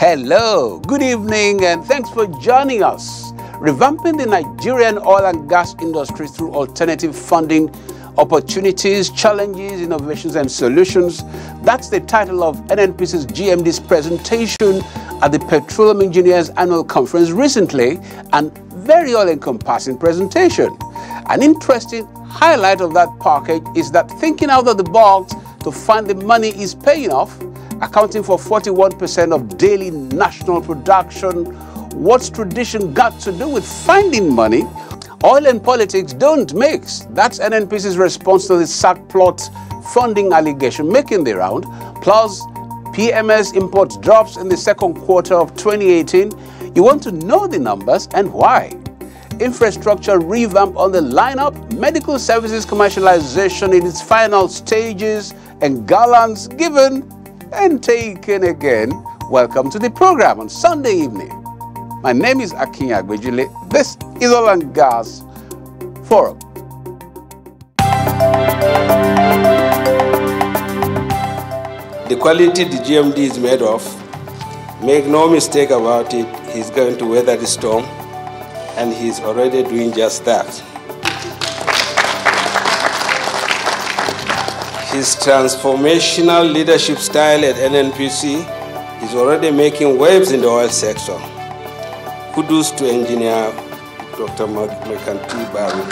Hello, good evening, and thanks for joining us. Revamping the Nigerian oil and gas industry through alternative funding opportunities, challenges, innovations, and solutions. That's the title of NNPC's GMD's presentation at the Petroleum Engineers Annual Conference recently, and very all-encompassing presentation. An interesting highlight of that package is that thinking out of the box to find the money is paying off, accounting for 41% of daily national production. What's tradition got to do with finding money? Oil and politics don't mix. That's NNPC's response to the sack plot funding allegation making the round. Plus, PMS import drops in the second quarter of 2018. You want to know the numbers and why. Infrastructure revamp on the lineup, medical services commercialization in its final stages, and gallons given and taken again. Welcome to the program on Sunday evening. My name is Akin Agbejile. This is Oil and Gas Forum. The quality the GMD is made of, make no mistake about it, he's going to weather the storm, and he's already doing just that. His transformational leadership style at NNPC is already making waves in the oil sector. Kudos to engineer Dr. Mekanti Baru.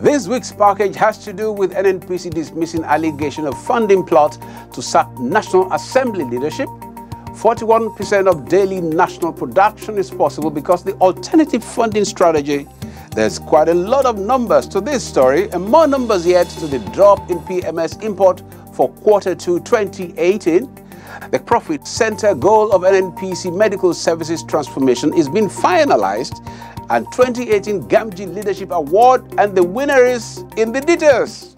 This week's package has to do with NNPC dismissing allegation of funding plot to sack National Assembly leadership. 41% of daily national production is possible because the alternative funding strategy. There's quite a lot of numbers to this story, and more numbers yet to the drop in PMS import for quarter 2 2018. The profit center goal of NNPC medical services transformation is being finalized, and 2018 Gamgee Leadership Award, and the winner is in the details.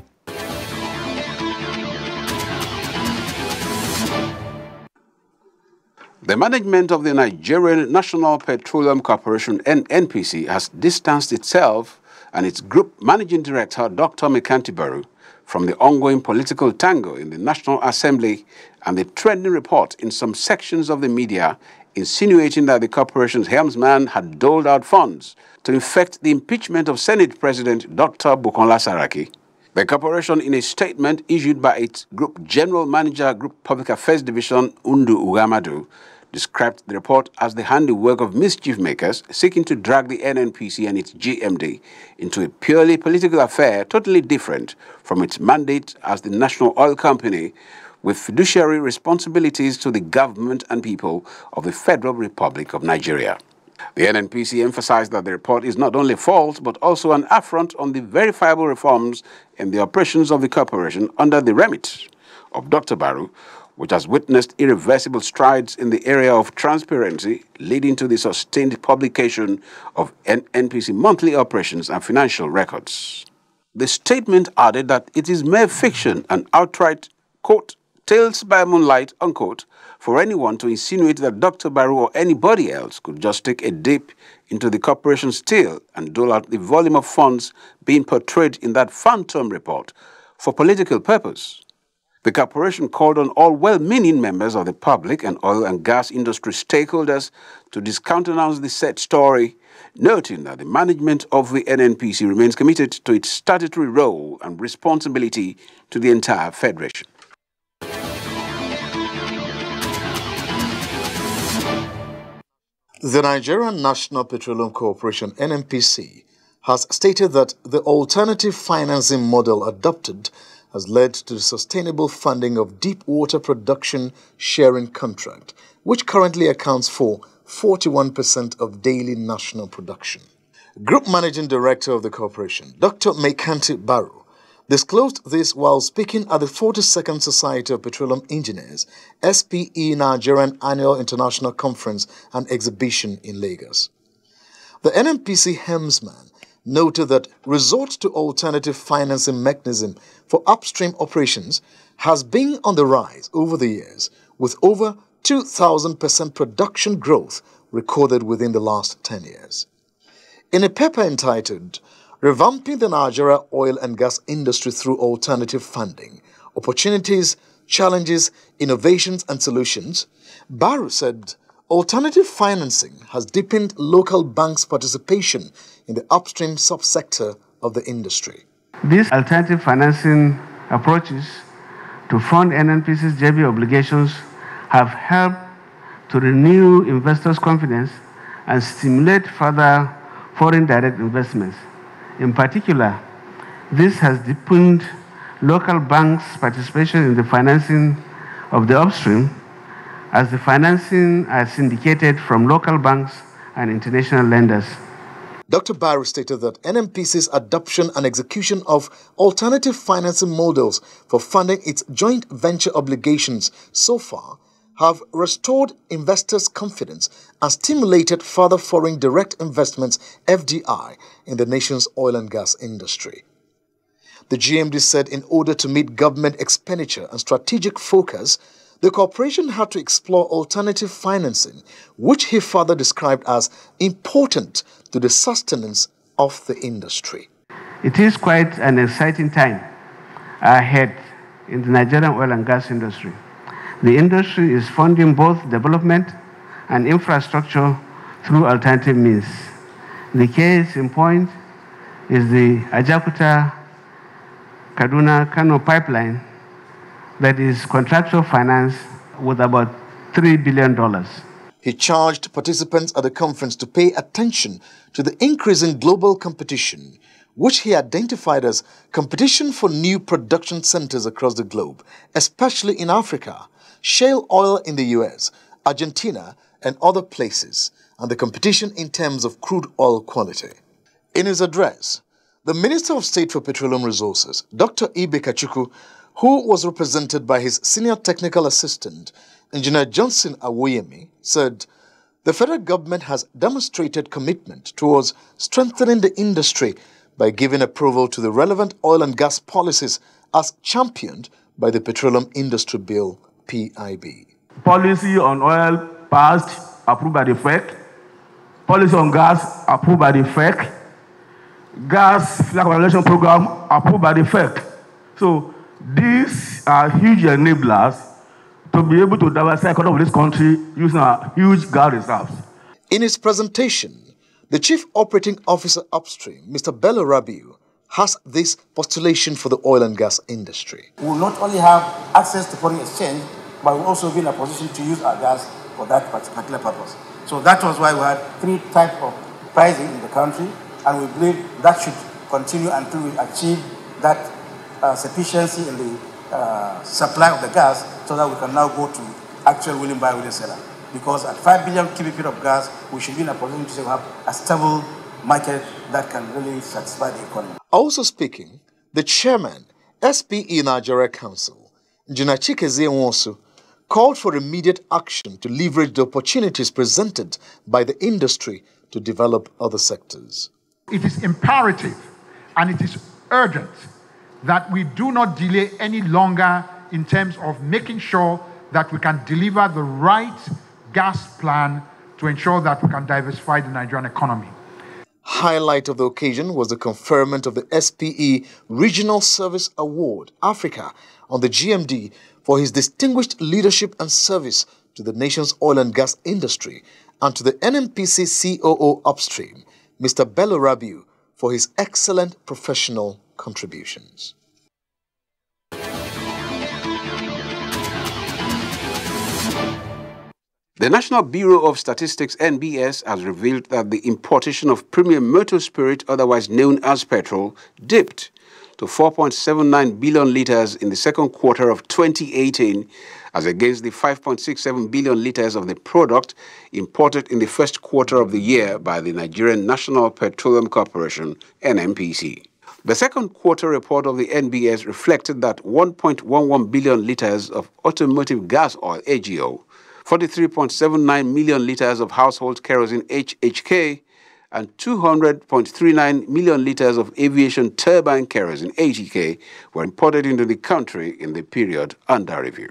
The management of the Nigerian National Petroleum Corporation (NNPC) has distanced itself and its group managing director, Dr. Mekanti Baru, from the ongoing political tango in the National Assembly and the trending report in some sections of the media insinuating that the corporation's helmsman had doled out funds to effect the impeachment of Senate President Dr. Bukola Saraki. The corporation, in a statement issued by its Group General Manager, Group Public Affairs Division, Undu Ugamadu, described the report as the handiwork of mischief makers seeking to drag the NNPC and its GMD into a purely political affair totally different from its mandate as the national oil company, with fiduciary responsibilities to the government and people of the Federal Republic of Nigeria. The NNPC emphasized that the report is not only false, but also an affront on the verifiable reforms in the operations of the corporation under the remit of Dr. Baru, which has witnessed irreversible strides in the area of transparency, leading to the sustained publication of NNPC monthly operations and financial records. The statement added that it is mere fiction and outright, quote, tales by moonlight, unquote, for anyone to insinuate that Dr. Baru or anybody else could just take a dip into the corporation's till and dole out the volume of funds being portrayed in that phantom report for political purpose. The corporation called on all well-meaning members of the public and oil and gas industry stakeholders to discountenance the said story, noting that the management of the NNPC remains committed to its statutory role and responsibility to the entire federation. The Nigerian National Petroleum Corporation (NNPC) has stated that the alternative financing model adopted has led to the sustainable funding of deep water production sharing contract, which currently accounts for 41% of daily national production. Group Managing Director of the corporation, Dr. Mekanti Baru, disclosed this while speaking at the 42nd Society of Petroleum Engineers (SPE) Nigerian Annual International Conference and Exhibition in Lagos. The NNPC helmsman noted that resort to alternative financing mechanism for upstream operations has been on the rise over the years, with over 2,000% production growth recorded within the last 10 years. In a paper entitled Revamping the Nigeria Oil and Gas Industry Through Alternative Funding, Opportunities, Challenges, Innovations and Solutions, Barrow said alternative financing has deepened local banks' participation in the upstream subsector of the industry. These alternative financing approaches to fund NNPC's JV obligations have helped to renew investors' confidence and stimulate further foreign direct investments. In particular, this has deepened local banks' participation in the financing of the upstream, as the financing are syndicated from local banks and international lenders. Dr. Barrow stated that NNPC's adoption and execution of alternative financing models for funding its joint venture obligations so far have restored investors' confidence and stimulated further foreign direct investments, FDI, in the nation's oil and gas industry. The GMD said in order to meet government expenditure and strategic focus, the corporation had to explore alternative financing, which he further described as important to the sustenance of the industry. It is quite an exciting time ahead in the Nigerian oil and gas industry. The industry is funding both development and infrastructure through alternative means. The case in point is the Ajakuta-Kaduna-Kano pipeline that is contractual finance with about $3 billion. He charged participants at the conference to pay attention to the increasing global competition, which he identified as competition for new production centers across the globe, especially in Africa, shale oil in the US, Argentina, and other places, and the competition in terms of crude oil quality. In his address, the Minister of State for Petroleum Resources, Dr. Ibe Kachukwu, who was represented by his senior technical assistant, Engineer Johnson Awoyemi, said the federal government has demonstrated commitment towards strengthening the industry by giving approval to the relevant oil and gas policies as championed by the Petroleum Industry Bill, PIB. Policy on oil passed, approved by the FEC. Policy on gas, approved by the FEC. Gas flag regulation program, approved by the FEC. So these are huge enablers to be able to diversify the economy of this country using our huge gas reserves. In his presentation, the Chief Operating Officer Upstream, Mr. Bello Rabiu, has this postulation for the oil and gas industry. We will not only have access to foreign exchange, but we'll also be in a position to use our gas for that particular purpose. So that was why we had 3 types of pricing in the country, and we believe that should continue until we achieve that sufficiency in the supply of the gas, so that we can now go to actual willing buyer, willing seller. Because at 5 billion cubic feet of gas, we should be in a position to say we have a stable market that can really satisfy the economy. Also speaking, the chairman, SPE Nigeria Council, Engineer Chikezie Nwosu, called for immediate action to leverage the opportunities presented by the industry to develop other sectors. It is imperative and it is urgent that we do not delay any longer in terms of making sure that we can deliver the right gas plan to ensure that we can diversify the Nigerian economy. Highlight of the occasion was the conferment of the SPE Regional Service Award, Africa, on the GMD for his distinguished leadership and service to the nation's oil and gas industry, and to the NNPC COO Upstream, Mr. Bello Rabiu, for his excellent professional contributions. The National Bureau of Statistics, NBS, has revealed that the importation of premium motor spirit, otherwise known as petrol, dipped to 4.79 billion litres in the second quarter of 2018, as against the 5.67 billion litres of the product imported in the first quarter of the year by the Nigerian National Petroleum Corporation, NNPC. The second quarter report of the NBS reflected that 1.11 billion litres of automotive gas oil, AGO, 43.79 million litres of household kerosene, HHK, and 200.39 million litres of aviation turbine kerosene, ATK, were imported into the country in the period under review.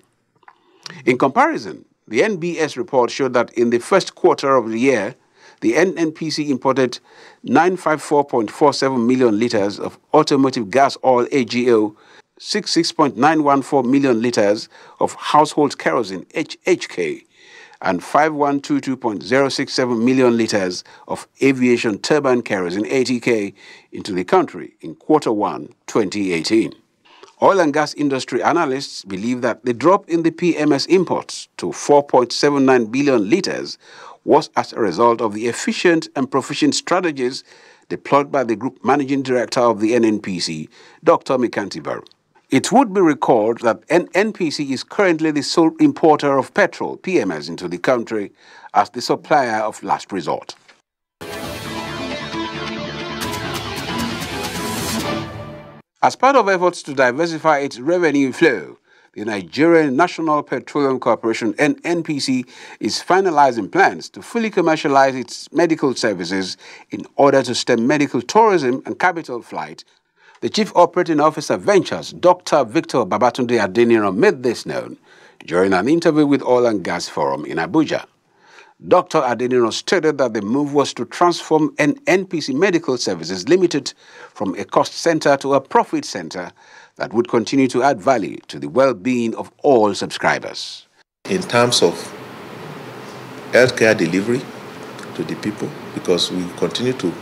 In comparison, the NBS report showed that in the first quarter of the year, the NNPC imported 954.47 million litres of automotive gas oil, AGO, 66.914 million litres of household kerosene, HHK, and 5122.067 million litres of aviation turbine kerosene, ATK, into the country in Q1 2018. Oil and gas industry analysts believe that the drop in the PMS imports to 4.79 billion litres was as a result of the efficient and proficient strategies deployed by the Group Managing Director of the NNPC, Dr. Mekanti Baru. It would be recalled that NNPC is currently the sole importer of petrol, PMS, into the country as the supplier of last resort. As part of efforts to diversify its revenue flow, the Nigerian National Petroleum Corporation, NNPC, is finalizing plans to fully commercialize its medical services in order to stem medical tourism and capital flight. The Chief Operating Officer Ventures, Dr. Victor Babatunde Adeniran, made this known during an interview with Oil and Gas Forum in Abuja. Dr. Adeniran stated that the move was to transform NNPC Medical Services Limited from a cost center to a profit center that would continue to add value to the well-being of all subscribers. In terms of healthcare delivery to the people, because we continue to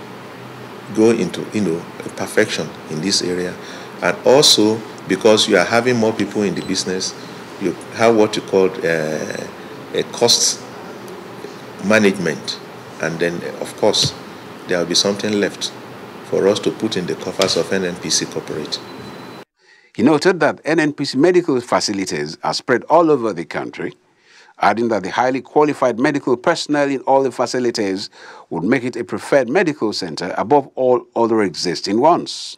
go into a perfection in this area, and also because you are having more people in the business, you have what you call a cost management, and then of course there will be something left for us to put in the coffers of NNPC Corporate. He noted that NNPC medical facilities are spread all over the country, adding that the highly qualified medical personnel in all the facilities would make it a preferred medical center above all other existing ones.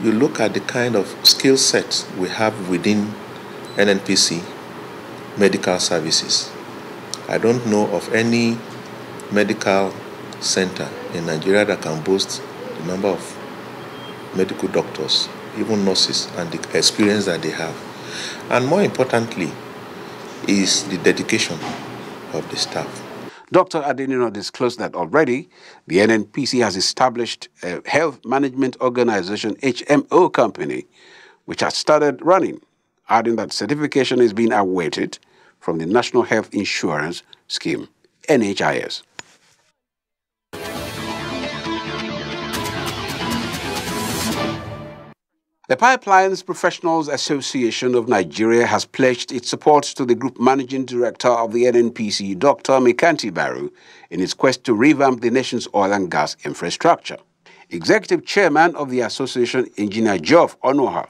You look at the kind of skill sets we have within NNPC medical services. I don't know of any medical center in Nigeria that can boast the number of medical doctors, even nurses, and the experience that they have. And more importantly is the dedication of the staff. Dr. Adeniran disclosed that already the NNPC has established a health management organization, HMO company, which has started running, adding that certification is being awaited from the National Health Insurance Scheme, NHIS. The Pipelines Professionals Association of Nigeria has pledged its support to the Group Managing Director of the NNPC, Dr. Mekanti Baru, in its quest to revamp the nation's oil and gas infrastructure. Executive Chairman of the association, Engineer Geoff Onoha,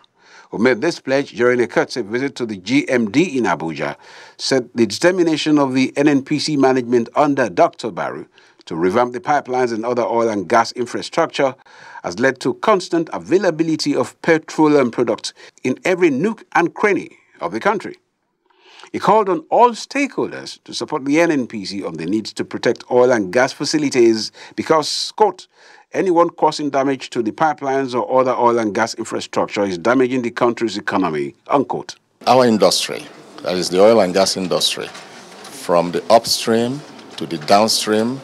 who made this pledge during a courtesy visit to the GMD in Abuja, said the determination of the NNPC management under Dr. Baru to revamp the pipelines and other oil and gas infrastructure has led to constant availability of petroleum products in every nook and cranny of the country. He called on all stakeholders to support the NNPC on the need to protect oil and gas facilities because, quote, anyone causing damage to the pipelines or other oil and gas infrastructure is damaging the country's economy, unquote. Our industry, that is the oil and gas industry, from the upstream to the downstream,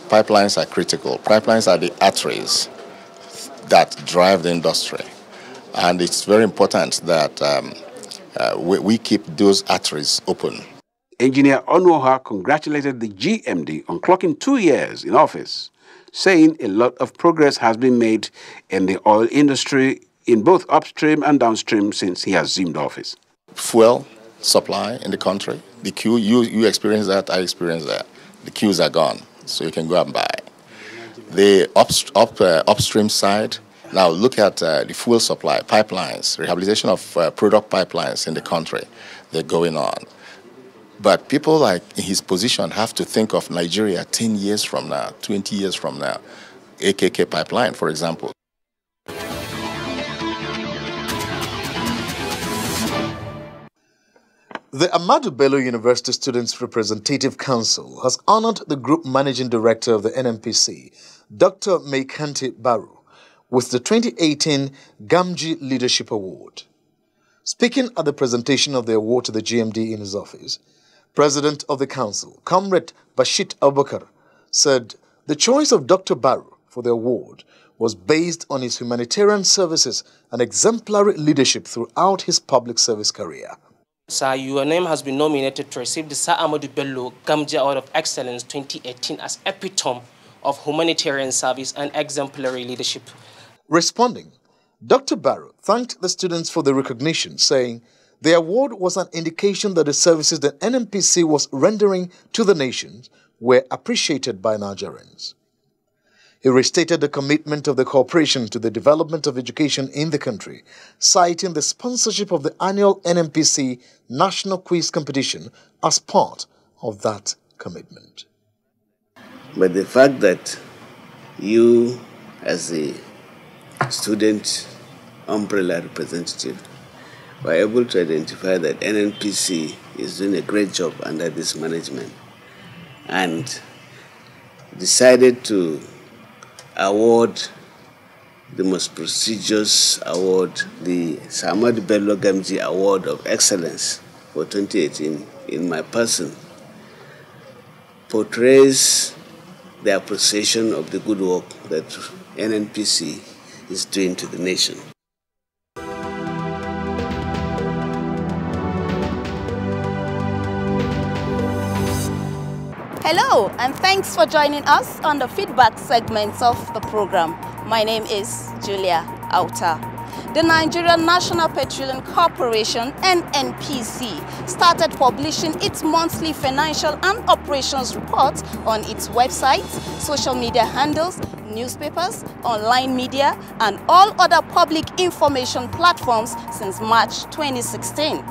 pipelines are critical. Pipelines are the arteries that drive the industry. And it's very important that we keep those arteries open. Engineer Onoha congratulated the GMD on clocking 2 years in office, saying a lot of progress has been made in the oil industry in both upstream and downstream since he assumed office. Fuel supply in the country, the queue, you experience that, I experience that. The queues are gone, so you can go and buy. The upstream side, now look at the fuel supply, pipelines, rehabilitation of product pipelines in the country, they're going on. But people like in his position have to think of Nigeria 10 years from now, 20 years from now. AKK pipeline, for example. The Ahmadu Bello University Students Representative Council has honored the Group Managing Director of the NNPC, Dr. Mekanti Baru, with the 2018 Gamji Leadership Award. Speaking at the presentation of the award to the GMD in his office, President of the Council, Comrade Bashit Abubakar, said the choice of Dr. Baru for the award was based on his humanitarian services and exemplary leadership throughout his public service career. Sir, your name has been nominated to receive the Sir Ahmadu Bello Gamji Award of Excellence 2018 as epitome of humanitarian service and exemplary leadership. Responding, Dr. Barrow thanked the students for the recognition, saying the award was an indication that the services that NNPC was rendering to the nation were appreciated by Nigerians. He restated the commitment of the corporation to the development of education in the country, citing the sponsorship of the annual NNPC National Quiz Competition as part of that commitment. But the fact that you, as a student umbrella representative, were able to identify that NNPC is doing a great job under this management and decided to award the most prestigious award, the Sir Ahmadu Bello Gamji Award of Excellence for 2018 in my person, portrays the appreciation of the good work that NNPC is doing to the nation. Hello, and thanks for joining us on the feedback segments of the program. My name is Julia Auta. The Nigerian National Petroleum Corporation, NNPC, started publishing its monthly financial and operations reports on its websites, social media handles, newspapers, online media, and all other public information platforms since March 2016.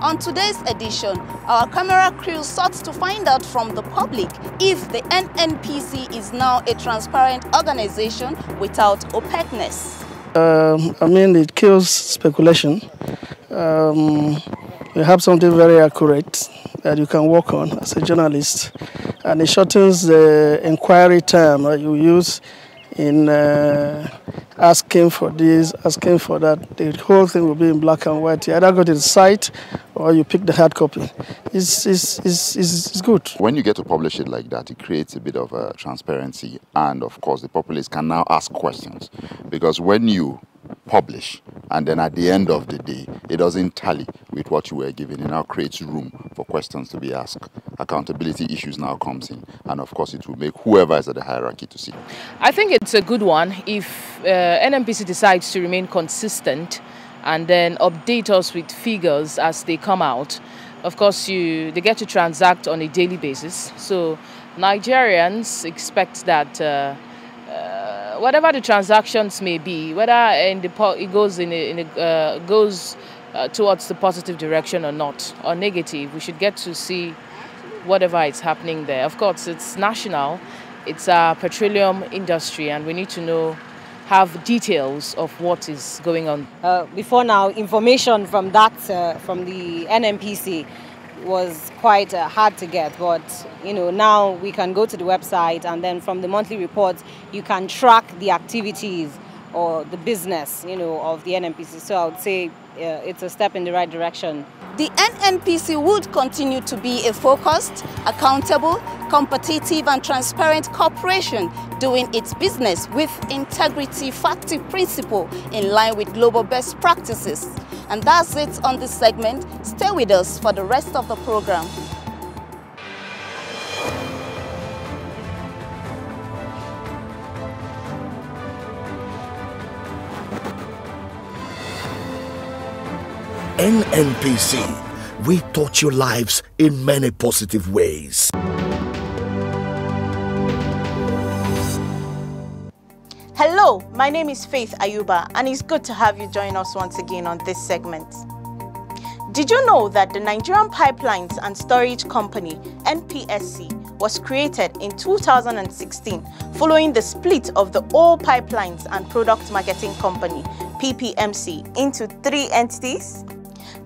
On today's edition, our camera crew sought to find out from the public if the NNPC is now a transparent organization without opaqueness. It kills speculation. You have something very accurate that you can work on as a journalist, and it shortens the inquiry time that you use in asking for this, asking for that. The whole thing will be in black and white. You either go to the site or you pick the hard copy. It's good. When you get to publish it like that, it creates a bit of transparency, and of course the populace can now ask questions, because when you publish and then at the end of the day it doesn't tally with what you were given, it now creates room for questions to be asked. Accountability issues now comes in, and of course it will make whoever is at the hierarchy to see. I think it's a good one if NNPC decides to remain consistent and then update us with figures as they come out. Of course, they get to transact on a daily basis, so Nigerians expect that whatever the transactions may be, whether it goes towards the positive direction or not, or negative, we should get to see whatever is happening there. Of course, it's national, it's a petroleum industry, and we need to have details of what is going on. Before now, information from the NNPC was quite hard to get, but now we can go to the website, and then from the monthly reports you can track the activities or the business of the NNPC. So I would say it's a step in the right direction. The NNPC would continue to be a focused, accountable, competitive and transparent corporation doing its business with integrity, factive principle in line with global best practices. And that's it on this segment. Stay with us for the rest of the program. NNPC, we touch your lives in many positive ways. Hello, my name is Faith Ayuba, and it's good to have you join us once again on this segment. Did you know that the Nigerian Pipelines and Storage Company, NPSC, was created in 2016 following the split of the Oil Pipelines and Product Marketing Company, PPMC, into 3 entities?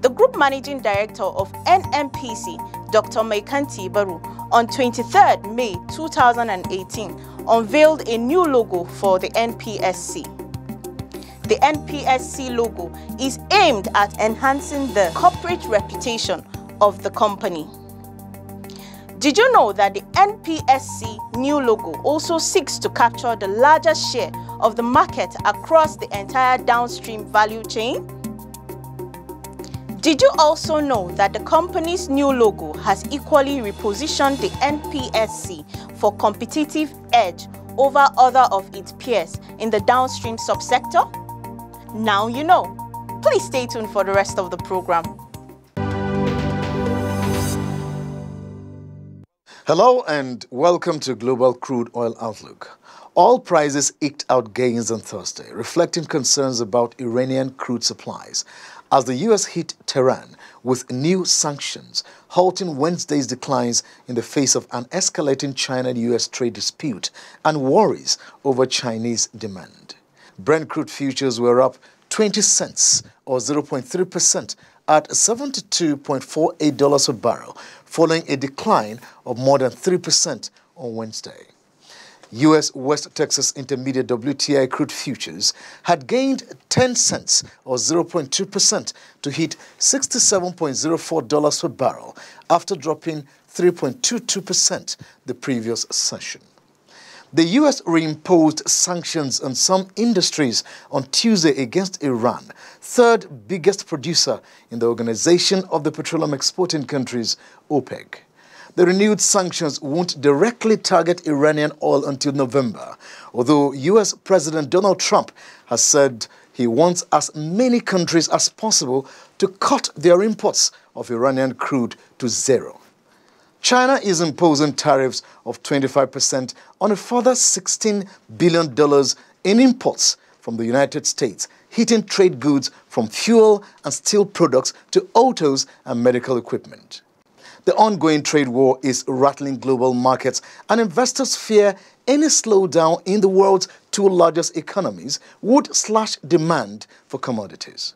The Group Managing Director of NNPC, Dr. Mekanti Baru, on 23rd May 2018, unveiled a new logo for the NPSC. The NPSC logo is aimed at enhancing the corporate reputation of the company. Did you know that the NPSC new logo also seeks to capture the largest share of the market across the entire downstream value chain? Did you also know that the company's new logo has equally repositioned the NPSC for competitive edge over other of its peers in the downstream subsector? Now you know. Please stay tuned for the rest of the program. Hello and welcome to Global Crude Oil Outlook. Oil prices eked out gains on Thursday, reflecting concerns about Iranian crude supplies, as the U.S. hit Tehran with new sanctions, halting Wednesday's declines in the face of an escalating China-U.S. trade dispute and worries over Chinese demand. Brent crude futures were up 20 cents or 0.3% at $72.48 per barrel, following a decline of more than 3% on Wednesday. U.S. West Texas Intermediate WTI crude futures had gained 10 cents or 0.2% to hit $67.04 per barrel after dropping 3.22% the previous session. The U.S. reimposed sanctions on some industries on Tuesday against Iran, third biggest producer in the Organization of the Petroleum Exporting Countries, OPEC. The renewed sanctions won't directly target Iranian oil until November, although U.S. President Donald Trump has said he wants as many countries as possible to cut their imports of Iranian crude to zero. China is imposing tariffs of 25% on a further $16 billion in imports from the United States, hitting trade goods from fuel and steel products to autos and medical equipment. The ongoing trade war is rattling global markets, and investors fear any slowdown in the world's two largest economies would slash demand for commodities.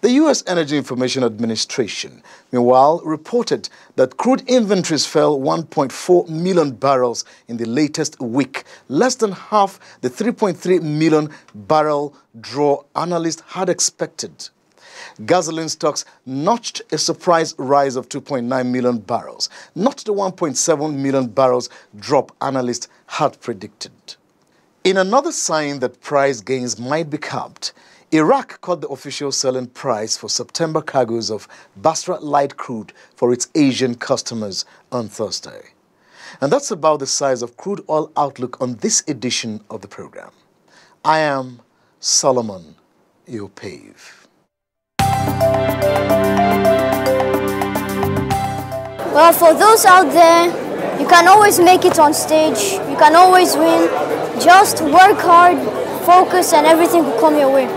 The U.S. Energy Information Administration, meanwhile, reported that crude inventories fell 1.4 million barrels in the latest week, less than half the 3.3 million barrel draw analysts had expected. Gasoline stocks notched a surprise rise of 2.9 million barrels, not the 1.7 million barrels drop analysts had predicted. In another sign that price gains might be capped, Iraq cut the official selling price for September cargoes of Basra light crude for its Asian customers on Thursday. And that's about the size of Crude Oil Outlook on this edition of the program. I am Solomon Iopave. Well, for those out there, you can always make it on stage. You can always win. Just work hard, focus, and everything will come your way.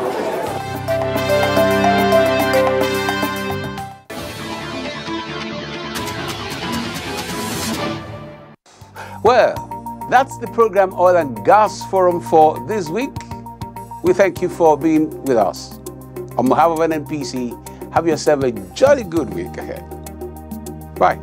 Well, that's the program Oil and Gas Forum for this week. We thank you for being with us. On behalf of NNPC, have yourself a jolly good week ahead. Bye.